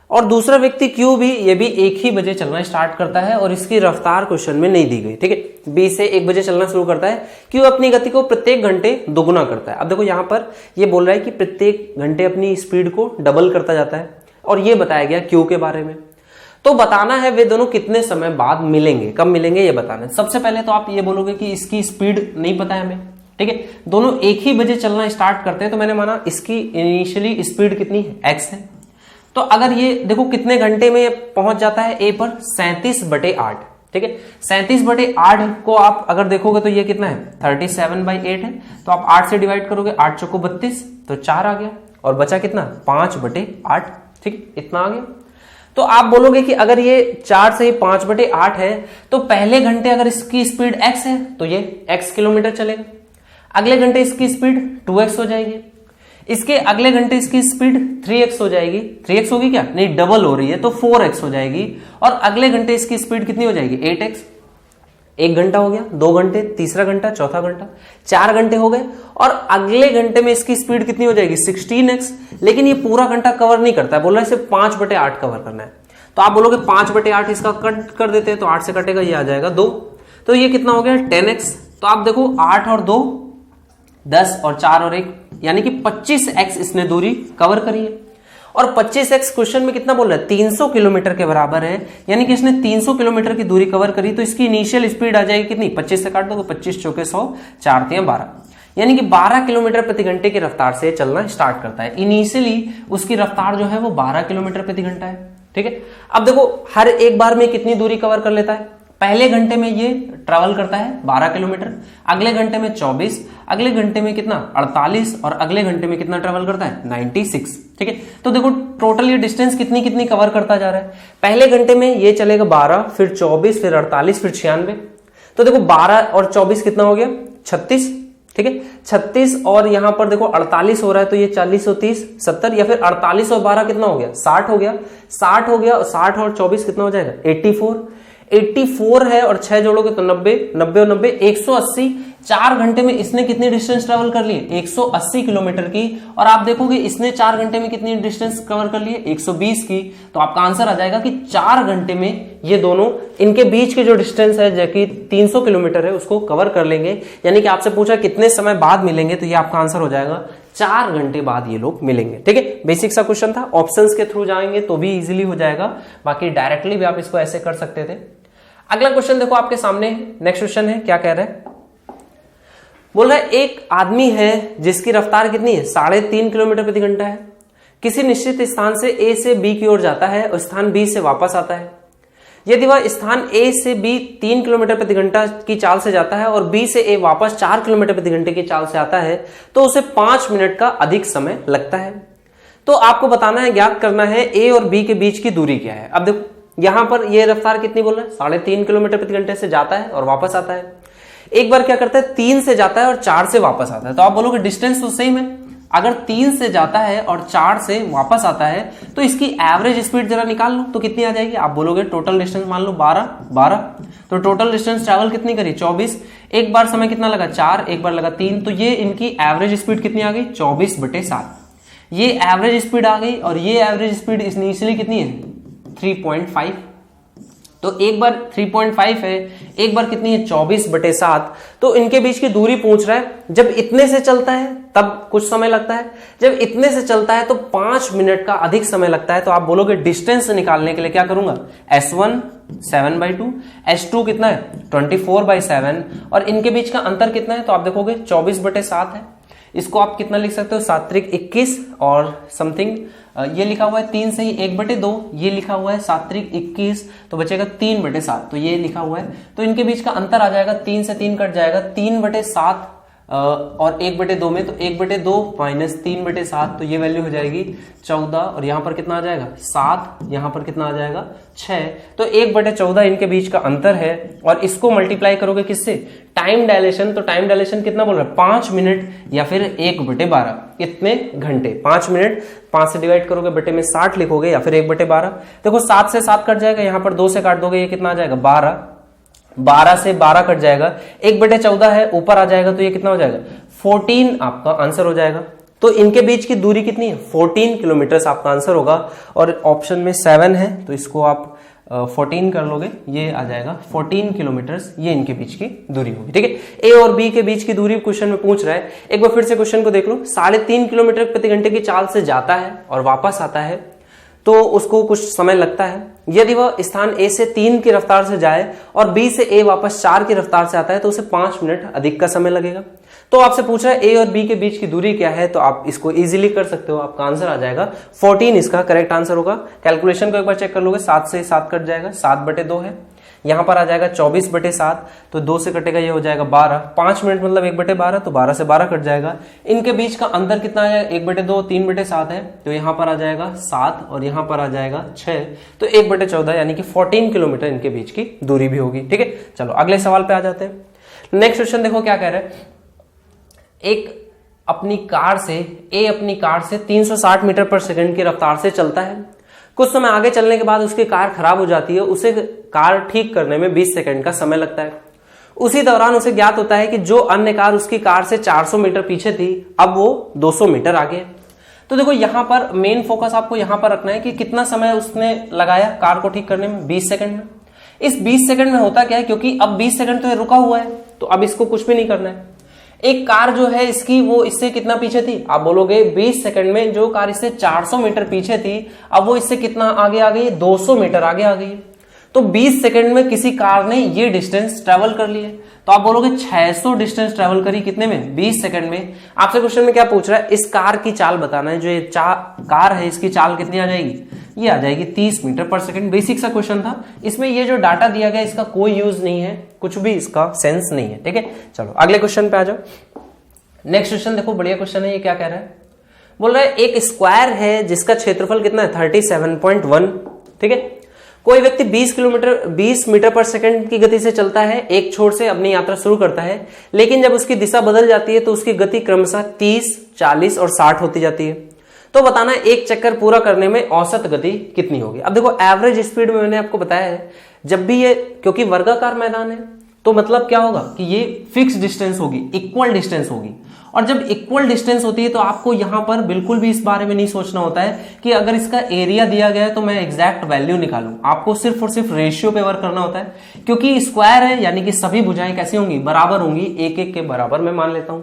Speaker 1: और दूसरा व्यक्ति Q भी ये भी 1 ही बजे चलना स्टार्ट करता है और इसकी रफ्तार क्वेश्चन में नहीं दी गई। ठीक है, B से 1 बजे चलना शुरू करता है, Q अपनी गति को प्रत्येक घंटे दोगुना करता है। अब देखो यहाँ पर ये बोल रहा है कि प्रत्येक घंटे अपनी स्पीड को डबल करता जाता है और ये बताया गया Q के बारे में। तो बताना है वे दोनों कितने समय बाद मिलेंगे, कब मिलेंगे ये बताना है। सबसे पहले तो आप ये बोलोगे कि इसकी स्पीड नहीं पता है हमें। ठीक है, दोनों 1 ही बजे चलना स्टार्ट करते हैं तो मैंने माना इसकी इनिशियली स्पीड कितनी है x है। तो अगर ये देखो कितने घंटे में पहुंच जाता है A पर 37/8। ठीक है, 37/8 को आप अगर देखोगे तो ये कितना है 37/8 है, तो आप 8 से डिवाइड करोगे, 8 चौको 32, तो 4 आ गया और बचा कितना 5/8। ठीक, इतना आ गया। तो आप बोलोगे कि अगर ये 4 से 5/8 है तो पहले घंटे अगर इसकी स्पीड x है तो ये x किलोमीटर चलेगा, अगले घंटे इसकी स्पीड 2x हो जाएगी, इसके अगले घंटे इसकी स्पीड 3x हो जाएगी, 3x होगी क्या नहीं डबल हो रही है तो 4x हो जाएगी, और अगले घंटे इसकी स्पीड कितनी हो जाएगी 8x। 1 घंटा हो गया, 2 घंटे, तीसरा घंटा, चौथा घंटा, 4 घंटे हो गए, और अगले घंटे में इसकी स्पीड कितनी हो जाएगी 16x। लेकिन ये पूरा घंटा कवर नहीं करता है, बोल रहा है सिर्फ 5/8 कवर करना है। तो आप बोलोगे 5/8 इसका कट कर देते हैं तो 8 से कटेगा, ये आ जाएगा 2, तो ये कितना हो गया 10x। तो आप देखो 8 और 2 10 और 4 और 1 यानी कि 25x इसने दूरी कवर करी है, और 25x क्वेश्चन में कितना बोल रहा है 300 किलोमीटर के बराबर है, यानी कि इसने 300 किलोमीटर की दूरी कवर करी। तो इसकी इनिशियल स्पीड आ जाएगी कितनी 25 से काट दोगे, 25 चौके 100, 4 3 12, यानी कि 12 किलोमीटर प्रति घंटे की रफ्तार से चलना स्टार्ट करता है। इनिशियली उसकी रफ्तार जो है वो 12 किलोमीटर प्रति घंटा है, ठीक है। अब देखो हर एक बार में कितनी दूरी कवर कर लेता है। पहले घंटे में ये ट्रेवल करता है 12 किलोमीटर, अगले घंटे में 24, अगले घंटे में कितना 48 और अगले घंटे में कितना ट्रेवल करता है 96, ठीक है। तो देखो टोटल ये डिस्टेंस कितनी कितनी कवर करता जा रहा है। पहले घंटे में ये चलेगा 12, फिर 24, फिर 48, फिर 96। तो देखो 12 और 24 कितना हो गया 36, ठीक है। 36 और यहां पर देखो 48 हो रहा है, तो ये 40 और 30 70, या फिर 48 और 12 कितना हो गया 60 हो गया, 60 हो गया, 60 और 24 कितना हो जाएगा 84 है, और 6 जोड़ोगे तो 90, 90 और 90 180। 4 घंटे में इसने कितनी डिस्टेंस ट्रेवल कर लिए 180 किलोमीटर की, और आप देखोगे इसने 4 घंटे में कितनी डिस्टेंस कवर कर लिए 120 की। तो आपका आंसर आ जाएगा कि 4 घंटे में ये दोनों, इनके बीच की जो डिस्टेंस है जो कि 300 किलोमीटर है, उसको कवर कर लेंगे। यानी कि आपसे पूछा कितने समय बाद मिलेंगे, तो ये आपका आंसर हो जाएगा 4 घंटे बाद ये लोग मिलेंगे, ठीक है। बेसिक सा क्वेश्चन था, ऑप्शंस के थ्रू जाएंगे तो भी इजीली हो जाएगा, बाकी डायरेक्टली भी आप इसको ऐसे कर सकते थे। अगला क्वेश्चन देखो आपके सामने, नेक्स्ट क्वेश्चन है, क्या कह रहा है, बोल रहा है एक आदमी है जिसकी रफ्तार कितनी है 3.5 किलोमीटर प्रति घंटा है, किसी निश्चित स्थान से ए से बी की ओर जाता है और स्थान बी से वापस आता है। यदि वह स्थान ए से बी 3 किलोमीटर प्रति घंटा की चाल से जाता है और बी से ए वापस 4 किलोमीटर प्रति घंटे की चाल से आता है, तो उसे 5 मिनट का अधिक समय लगता है। तो आपको बताना है, ज्ञात करना है ए और बी के बीच की दूरी क्या है। अब देखो यहां पर ये रफ्तार कितनी बोल रहा है 3.5 किलोमीटर प्रति घंटे से जाता है और वापस आता है। एक बार क्या करता है 3 से जाता है और 4 से वापस आता है, तो आप बोलोगे डिस्टेंस तो सेम है। अगर 3 से जाता है और 4 से वापस आता है तो इसकी एवरेज स्पीड जरा निकाल लो, तो कितनी आ जाएगी। आप बोलोगे टोटल डिस्टेंस मान लो 12, तो टोटल डिस्टेंस ट्रैवल कितनी करी 24। एक बार समय कितना लगा 4, एक बार लगा 3, तो ये इनकी एवरेज स्पीड कितनी आ गई 24/7। ये एवरेज स्पीड आ गई, और ये एवरेज स्पीड इनिशियली कितनी है 3.5। तो एक बार 3.5 है, एक बार कितनी है 24/7। तो इनके बीच की दूरी पूछ रहा है। जब इतने से चलता है तब कुछ समय लगता है, जब इतने से चलता है तो 5 मिनट का अधिक समय लगता है। तो आप बोलोगे डिस्टेंस निकालने के लिए क्या करूंगा, S1 7/2, S2 कितना है 24/7, और इनके बीच का अंतर कितना है, तो आप देखोगे 24/7 है। इसको आप कितना लिख सकते हो 7 × 21 और समथिंग, ये लिखा हुआ है 3 से ही 1/2, ये लिखा हुआ है 7 × 21, तो बचेगा 3/7, तो ये लिखा हुआ है। तो इनके बीच का अंतर आ जाएगा, 3 से 3 कट जाएगा, 3/7 और 1/2 में, तो 1/2 माइनस 3/7, तो ये वैल्यू हो जाएगी 14, और यहां पर कितना आ जाएगा 7, यहां पर कितना आ जाएगा 6। तो 1/14 इनके बीच का अंतर है, और इसको मल्टीप्लाई करोगे किससे, टाइम डायलेशन। तो टाइम डायलेशन कितना बोल रहा है 5 मिनट या फिर 1/12, इतने घंटे। 5 मिनट 5 से डिवाइड करोगे, बटे में 60 लिखोगे, या फिर 1/12। देखो 7 से 7 कट जाएगा, यहां पर 2 से काट दोगे, ये कितना आ जाएगा 12, 12 से 12 कट जाएगा, 1/14 है, ऊपर आ जाएगा, तो ये कितना हो जाएगा 14 आपका आंसर हो जाएगा। तो इनके बीच की दूरी कितनी है 14 किलोमीटर आपका आंसर होगा, और ऑप्शन में 7 है, तो इसको आप 14 कर लोगे, ये आ जाएगा 14 किलोमीटर, ये इनके बीच की दूरी होगी, ठीक है। ए और बी के बीच की दूरी क्वेश्चन में पूछ रहा है। एक बार फिर से क्वेश्चन को देख लो, 3.5 किलोमीटर प्रति घंटे की चाल से जाता है और वापस आता है, तो उसको कुछ समय लगता है। यदि वह स्थान ए से 3 की रफ्तार से जाए और बी से ए वापस 4 की रफ्तार से आता है, तो उसे 5 मिनट अधिक का समय लगेगा। तो आपसे पूछ रहा है ए और बी के बीच की दूरी क्या है, तो आप इसको इजीली कर सकते हो, आपका आंसर आ जाएगा 14, इसका करेक्ट आंसर होगा। कैलकुलेशन को एक बार चेक कर लोगे, 7 से 7 कट जाएगा, 7/2 है, यहां पर आ जाएगा 24/7, तो 2 से कटेगा, ये हो जाएगा 12, 5 मिनट मतलब 1/12, तो 12 से 12 कट जाएगा। इनके बीच का अंतर कितना आएगा 1/2, 3/7 है, तो यहां पर आ जाएगा 7 और यहां पर आ जाएगा 6, तो 1/14 यानी कि 14 किलोमीटर इनके बीच की दूरी भी होगी, ठीक है। चलो अगले सवाल पे आ जाते हैं। नेक्स्ट क्वेश्चन देखो क्या कह रहे हैं, ए अपनी कार से 360 मीटर पर सेकंड की रफ्तार से चलता है। कुछ समय आगे चलने के बाद उसकी कार खराब हो जाती है, उसे कार ठीक करने में 20 सेकंड का समय लगता है। उसी दौरान उसे ज्ञात होता है कि जो अन्य कार उसकी कार से 400 मीटर पीछे थी, अब वो 200 मीटर आगे है। तो देखो यहां पर मेन फोकस आपको यहां पर रखना है कि कितना समय उसने लगाया कार को ठीक करने में, 20 सेकंड में। इस 20 सेकंड में होता क्या है, क्योंकि अब 20 सेकंड तो ये रुका हुआ है, तो अब इसको कुछ भी नहीं करना है। एक कार जो है इसकी, वो इससे कितना पीछे थी, आप बोलोगे 20 सेकंड में जो कार इससे 400 मीटर पीछे थी, अब वो इससे कितना आगे आ गई है, 200 मीटर आगे आ गई है। तो 20 सेकंड में किसी कार ने ये डिस्टेंस ट्रेवल कर ली है। तो आप बोलोगे 600 डिस्टेंस ट्रेवल करी कितने में, 20 सेकंड में। आपसे क्वेश्चन में क्या पूछ रहा है, इस कार की चाल बताना है। जो ये कार है इसकी चाल कितनी आ जाएगी, ये आ जाएगी 30 मीटर पर सेकंड। बेसिक सा क्वेश्चन था, इसमें ये जो डाटा दिया गया इसका कोई यूज नहीं है, कुछ भी इसका सेंस नहीं है। ठीक है, चलो अगले क्वेश्चन पे आ जाओ। नेक्स्ट क्वेश्चन देखो, बढ़िया क्वेश्चन है। ये क्या कह रहा है, बोल रहा है एक स्क्वायर है जिसका क्षेत्रफल कितना है 37.1। ठीक है, कोई व्यक्ति 20 मीटर पर सेकंड की गति से चलता है, एक छोर से अपनी यात्रा शुरू करता है, लेकिन जब उसकी दिशा बदल जाती है तो उसकी गति क्रमशः 30, 40 और 60 होती जाती है। तो बताना एक चक्कर पूरा करने में औसत गति कितनी होगी। अब देखो एवरेज स्पीड में मैंने आपको बताया है, जब भी ये, क्योंकि वर्गाकार मैदान है तो मतलब क्या होगा कि ये फिक्स डिस्टेंस होगी, इक्वल डिस्टेंस होगी। और जब इक्वल डिस्टेंस होती है तो आपको यहां पर बिल्कुल भी इस बारे में नहीं सोचना होता है कि अगर इसका एरिया दिया गया है तो मैं एग्जैक्ट वैल्यू निकालूं। आपको सिर्फ और सिर्फ रेशियो पे वर्क करना होता है, क्योंकि स्क्वायर है यानी कि सभी भुजाएं कैसी होंगी, बराबर होंगी, एक एक के बराबर मैं मान लेता हूं।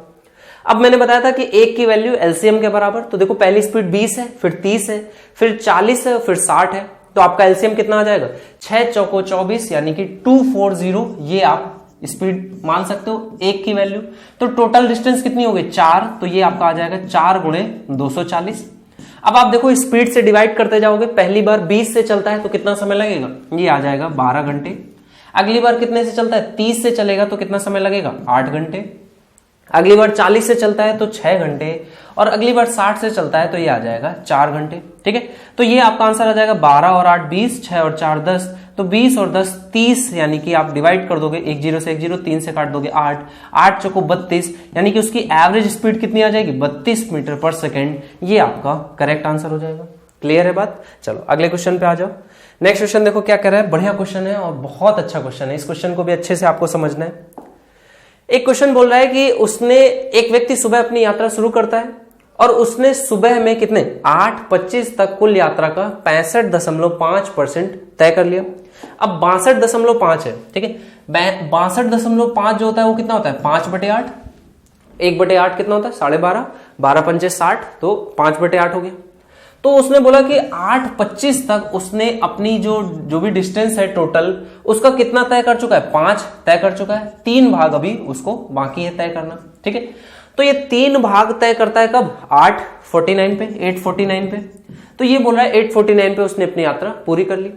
Speaker 1: अब मैंने बताया था कि एक की वैल्यू एलसीएम के बराबर, तो देखो पहली स्पीड 20 है, फिर 30 है, फिर 40 है, फिर 60 है, तो आपका एलसीएम कितना आ जाएगा, 6 चौको 24 यानी कि 240। ये आप स्पीड मान सकते हो एक की वैल्यू। तो टोटल डिस्टेंस कितनी हो गई 4, तो ये आपका आ जाएगा 4 गुणे 240। अब आप देखो स्पीड से डिवाइड करते जाओगे, पहली बार 20 से चलता है तो कितना समय लगेगा, ये आ जाएगा 12 घंटे। अगली बार कितने से चलता है, 30 से चलेगा तो कितना समय लगेगा, 8 घंटे। अगली बार 40 से चलता है तो 6 घंटे, और अगली बार 60 से चलता है तो ये आ जाएगा 4 घंटे। ठीक है, तो ये आपका आंसर आ जाएगा 12 और 8 20, 6 और 4 10, तो 20 और 10 30, यानी कि आप डिवाइड कर दोगे, 1 0 से 1 0, 3 से काट दोगे 8, 8 चौको 32, यानी कि उसकी एवरेज स्पीड कितनी आ जाएगी, 32 मीटर पर सेकेंड। ये आपका करेक्ट आंसर हो जाएगा। क्लियर है बात। चलो अगले क्वेश्चन पे आ जाओ। नेक्स्ट क्वेश्चन देखो क्या कह रहा है, बढ़िया क्वेश्चन है और बहुत अच्छा क्वेश्चन है। इस क्वेश्चन को भी अच्छे से आपको समझना है। एक क्वेश्चन बोल रहा है कि एक व्यक्ति सुबह अपनी यात्रा शुरू करता है और उसने सुबह में कितने 8:25 तक कुल यात्रा का 65.5% तय कर लिया। अब 62.5 है, ठीक है, 62.5 जो होता है वो कितना होता है 5/8, 1/8 कितना होता है 12.5, 12 पंचे 60, तो 5/8 हो गया। तो उसने बोला कि 8:25 तक उसने अपनी जो भी डिस्टेंस है टोटल उसका कितना तय कर चुका है, 5 तय कर चुका है, 3 भाग अभी उसको बाकी है तय करना। ठीक है, तो ये 3 भाग तय करता है कब, 8:49 पे, 8:49 पे। तो ये बोल रहा है 8:49 पे उसने अपनी यात्रा पूरी कर ली।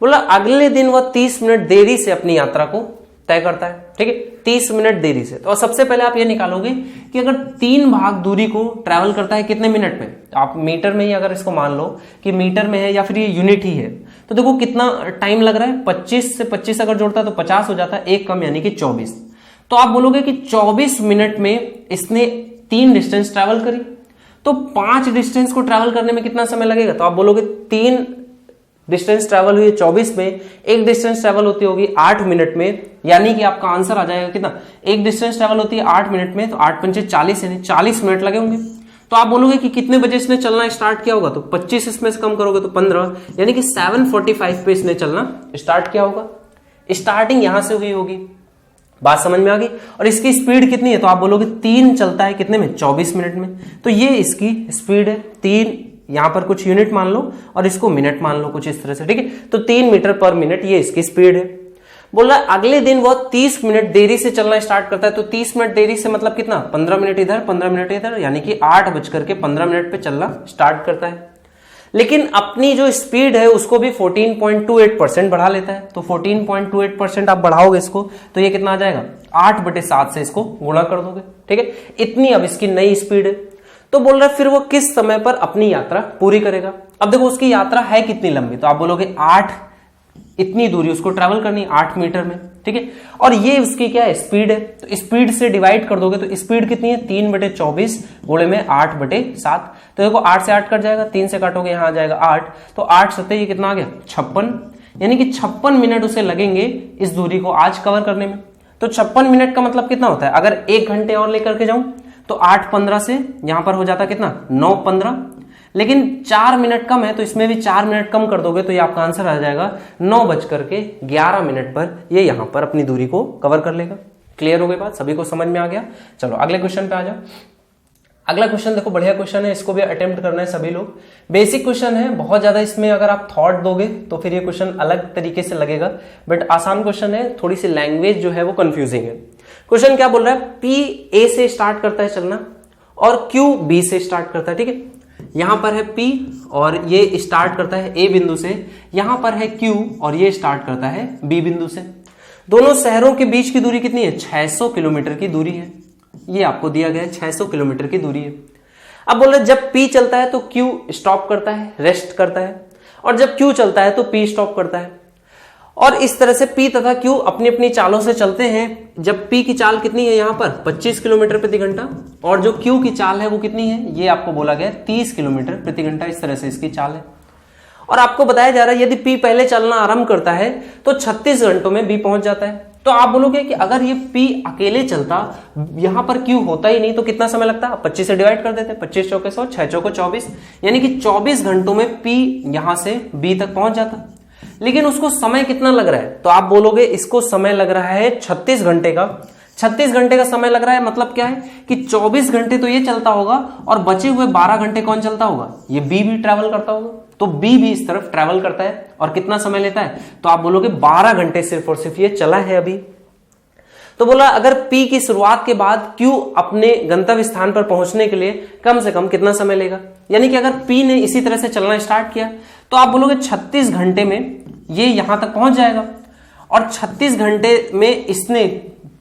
Speaker 1: बोला अगले दिन वह 30 मिनट देरी से अपनी यात्रा को तय करता है। ठीक है, 30 मिनट देरी से। तो सबसे पहले आप ये निकालोगे कि अगर 3 भाग दूरी को ट्रैवल करता है कितने मिनट में, आप मीटर में ही अगर इसको मान लो कि मीटर में है या फिर ये यूनिट ही है, तो देखो कितना टाइम लग रहा है, 25 से 25 अगर जोड़ता है तो 50 हो जाता है, एक कम यानी कि 24। तो आप बोलोगे कि 24 मिनट में इसने 3 डिस्टेंस ट्रैवल करी, तो 5 डिस्टेंस को ट्रैवल करने में कितना समय लगेगा, तो आप बोलोगे 3 डिस्टेंस ट्रैवल हुई 24 में, एक डिस्टेंस ट्रैवल होती होगी 8 मिनट में, यानी कि आपका आंसर आ जाएगा कितना, एक डिस्टेंस ट्रैवल होती है 8 मिनट में, तो 8 पंचे 40 यानी 40 मिनट लगे होंगे। तो आप बोलोगे कि कितने बजे इसने चलना स्टार्ट किया होगा, तो 25 इसमें से कम करोगे तो 15, यानी कि 7:45 पे इसने चलना स्टार्ट किया होगा। स्टार्टिंग यहां से हुई होगी, बात समझ में आ गई। और इसकी स्पीड कितनी है, तो आप बोलोगे 3 चलता है कितने में, 24 मिनट में, तो ये इसकी स्पीड है। 3 यहां पर कुछ यूनिट मान लो और इसको मिनट मान लो कुछ इस तरह से। ठीक है, तो 3 मीटर पर मिनट ये इसकी स्पीड है। बोल रहा है अगले दिन वो 30 मिनट देरी से चलना स्टार्ट करता है, तो 30 मिनट देरी से मतलब कितना, 15 मिनट इधर 15 मिनट इधर, यानी कि 8:15 पे चलना स्टार्ट करता है। लेकिन अपनी जो स्पीड है उसको भी 14.28% बढ़ा लेता है। तो 14.28% आप बढ़ाओगे इसको, तो ये कितना आ जाएगा, 8/7 से इसको गुणा कर दोगे। ठीक है, इतनी अब इसकी नई स्पीड है। तो बोल रहा है फिर वो किस समय पर अपनी यात्रा पूरी करेगा। अब देखो उसकी यात्रा है कितनी लंबी, तो आप बोलोगे 8, इतनी दूरी उसको ट्रैवल करनी 8 मीटर में। ठीक है, और ये उसकी क्या है, स्पीड है, तो स्पीड से डिवाइड कर दोगे तो स्पीड कितनी है, 3/24 गुणे में 8/7। तो देखो 8 से 8 कट जाएगा, 3 से काटोगे यहाँ आ जाएगा 8, तो 8 सत्ते ये कितना आ गया 56, यानी कि 56 मिनट उसे लगेंगे इस दूरी को आज कवर करने में। तो 56 मिनट का मतलब कितना होता है, अगर 1 घंटे और लेकर के जाऊं तो 8:15 से यहां पर हो जाता कितना 9:15, लेकिन 4 मिनट कम है तो इसमें भी 4 मिनट कम कर दोगे तो ये आपका आंसर आ जाएगा 9:11 पर ये यहां पर अपनी दूरी को कवर कर लेगा। क्लियर हो गई बात, सभी को समझ में आ गया। चलो अगले क्वेश्चन पे आ जाओ। अगला क्वेश्चन देखो, बढ़िया क्वेश्चन है, इसको भी अटेम्प्ट करना है सभी लोग। बेसिक क्वेश्चन है, बहुत ज्यादा इसमें अगर आप थॉट दोगे तो फिर ये क्वेश्चन अलग तरीके से लगेगा, बट आसान क्वेश्चन है, थोड़ी सी लैंग्वेज जो है वो कंफ्यूजिंग है। क्वेश्चन क्या बोल रहा है, पी ए से स्टार्ट करता है चलना और क्यू बी से स्टार्ट करता है, ठीक है। यहां पर है P और ये स्टार्ट करता है A बिंदु से, यहां पर है Q और ये स्टार्ट करता है B बिंदु से। दोनों शहरों के बीच की दूरी कितनी है, 600 किलोमीटर की दूरी है, ये आपको दिया गया है 600 किलोमीटर की दूरी है। अब बोल रहे जब P चलता है तो Q स्टॉप करता है, रेस्ट करता है, और जब Q चलता है तो P स्टॉप करता है। और इस तरह से P तथा Q अपनी अपनी चालों से चलते हैं। जब P की चाल कितनी है यहां पर 25 किलोमीटर प्रति घंटा, और जो Q की चाल है वो कितनी है, ये आपको बोला गया 30 किलोमीटर प्रति घंटा, इस तरह से इसकी चाल है। और आपको बताया जा रहा है यदि P पहले चलना आरंभ करता है तो 36 घंटों में B पहुंच जाता है। तो आप बोलोगे कि अगर ये P अकेले चलता, यहां पर Q होता ही नहीं, तो कितना समय लगता, 25 से डिवाइड कर देते, 25 चौके 100, 6 चौको 24, यानी कि 24 घंटों में P यहां से B तक पहुंच जाता। लेकिन उसको समय कितना लग रहा है, तो आप बोलोगे इसको समय लग रहा है 36 घंटे का। 36 घंटे का समय लग रहा है, मतलब क्या है कि 24 घंटे तो ये चलता होगा और बचे हुए 12 घंटे कौन चलता होगा, ये बी भी ट्रैवल करता होगा। तो बी भी इस तरफ ट्रैवल करता है और कितना समय लेता है, तो आप बोलोगे 12 घंटे सिर्फ और सिर्फ ये चला है अभी। तो बोला अगर P की शुरुआत के बाद Q अपने गंतव्य स्थान पर पहुंचने के लिए कम से कम कितना समय लेगा, यानी कि अगर P ने इसी तरह से चलना स्टार्ट किया तो आप बोलोगे 36 घंटे में ये यहां तक पहुंच जाएगा। और 36 घंटे में इसने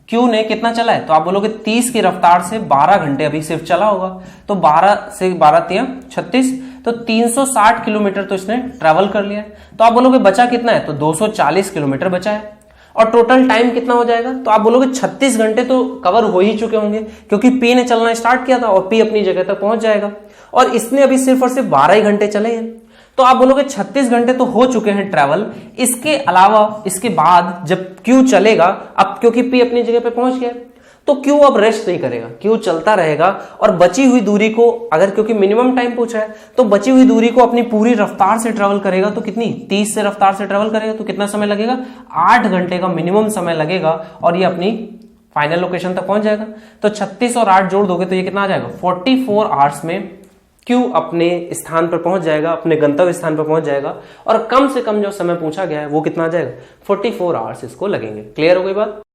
Speaker 1: Q ने कितना चला है, तो आप बोलोगे 30 की रफ्तार से 12 घंटे अभी सिर्फ चला होगा। तो 12 से 12 तिया 36, तो 360 किलोमीटर तो इसने ट्रैवल कर लिया। तो आप बोलोगे बचा कितना है, तो 240 किलोमीटर बचा है। और टोटल टाइम कितना हो जाएगा, तो आप बोलोगे 36 घंटे तो कवर हो ही चुके होंगे, क्योंकि P ने चलना स्टार्ट किया था और P अपनी जगह तक पहुंच जाएगा, और इसने अभी सिर्फ और सिर्फ 12 ही घंटे चले हैं। तो आप बोलोगे 36 घंटे तो हो चुके हैं ट्रैवल। इसके अलावा इसके बाद जब Q चलेगा, अब क्योंकि P अपनी जगह पे पहुंच गया, तो Q अब रेस्ट नहीं करेगा, Q चलता रहेगा और बची हुई दूरी को, अगर क्योंकि मिनिमम टाइम पूछा है, तो बची हुई दूरी को अपनी पूरी रफ्तार से ट्रेवल करेगा। तो कितनी, 30 से रफ्तार से ट्रेवल करेगा, तो कितना समय लगेगा, 8 घंटे का मिनिमम समय लगेगा, और ये अपनी फाइनल लोकेशन तक पहुंच जाएगा। तो 36 और 8 जोड़ दोगे तो ये कितना आ जाएगा, 44 आवर्स में Q अपने स्थान पर पहुंच जाएगा, अपने गंतव्य स्थान पर पहुंच जाएगा। और कम से कम जो समय पूछा गया है वो कितना आ जाएगा, 44 आवर्स इसको लगेंगे। क्लियर हो गई बात।